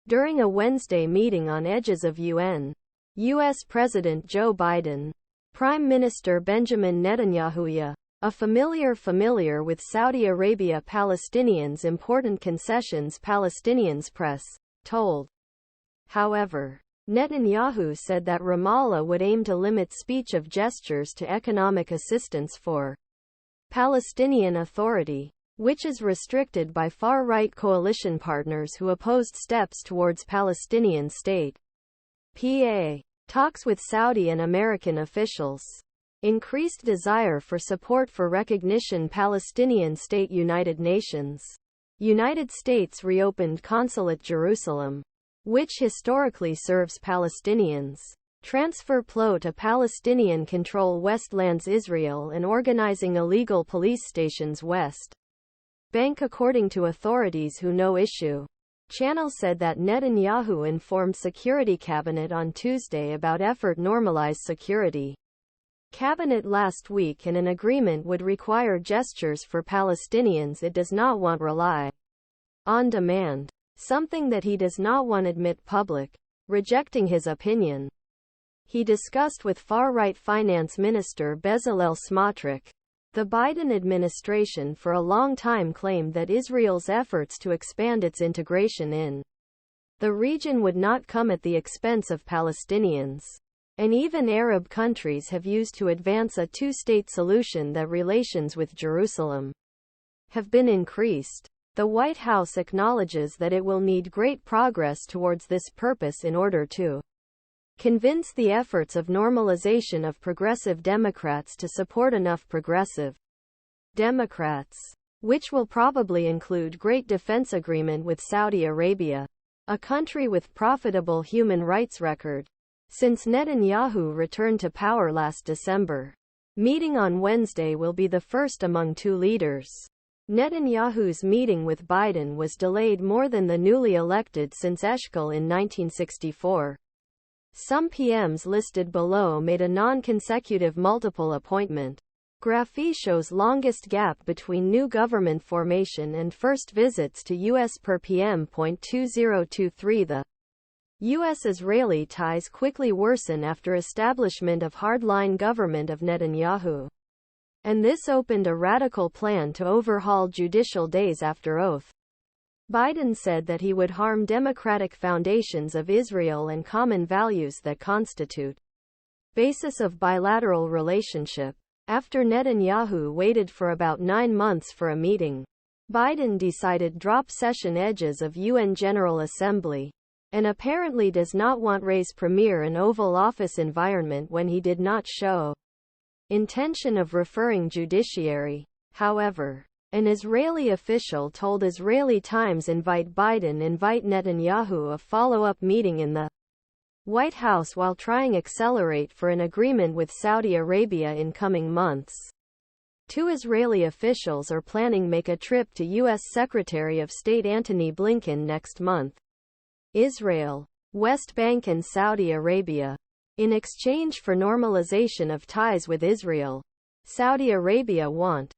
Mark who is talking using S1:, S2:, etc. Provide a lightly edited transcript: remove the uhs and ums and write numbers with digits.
S1: During a Wednesday meeting on edges of UN, U.S. President Joe Biden, Prime Minister Benjamin Netanyahu'ya, a familiar with Saudi Arabia Palestinians' important concessions, Palestinians Press.told. However, Netanyahu said that Ramallah would aim to limit speech of gestures to economic assistance for Palestinian Authority, which is restricted by far-right coalition partners who opposed steps towards Palestinian state. Talks with Saudi and American officials. Increased desire for support for recognition Palestinian state. United Nations. United States reopened consulate Jerusalem, which historically serves Palestinians. Transfer PLO to Palestinian control Westlands Israel and organizing illegal police stations West Bank according to authorities who know issue. Channel said that Netanyahu informed Security Cabinet on Tuesday about effort normalize security Cabinet last week, and an agreement would require gestures for Palestinians it does not want rely on demand, something that he does not want admit public, rejecting his opinion. He discussed with far-right Finance Minister Bezalel Smotrich. The Biden administration for a long time claimed that Israel's efforts to expand its integration in the region would not come at the expense of Palestinians. And even Arab countries have used to advance a two-state solution that relations with Jerusalem have been increased. The White House acknowledges that it will need great progress towards this purpose in order to convince the efforts of normalization of progressive Democrats to support enough progressive Democrats, which will probably include great defense agreement with Saudi Arabia, a country with profitable human rights record since Netanyahu returned to power last December. Meeting on Wednesday will be the first among two leaders. Netanyahu's meeting with Biden was delayed more than the newly elected since Eshkol in 1964. Some PMs listed below made a non-consecutive multiple appointment. Grafi shows longest gap between new government formation and first visits to U.S. per PM.2023 The US-Israeli ties quickly worsen after establishment of hardline government of Netanyahu. And this opened a radical plan to overhaul judicial days after oath. Biden said that he would harm democratic foundations of Israel and common values that constitute basis of bilateral relationship. After Netanyahu waited for about 9 months for a meeting, Biden decided drop session edges of UN General Assembly, and apparently does not want raise premier an Oval Office environment when he did not show intention of referring judiciary. However, an Israeli official told Israeli Times invite Netanyahu a follow-up meeting in the White House while trying accelerate for an agreement with Saudi Arabia in coming months. Two Israeli officials are planning make a trip to U.S. Secretary of State Antony Blinken next month. Israel, West Bank and Saudi Arabia. In exchange for normalization of ties with Israel, Saudi Arabia want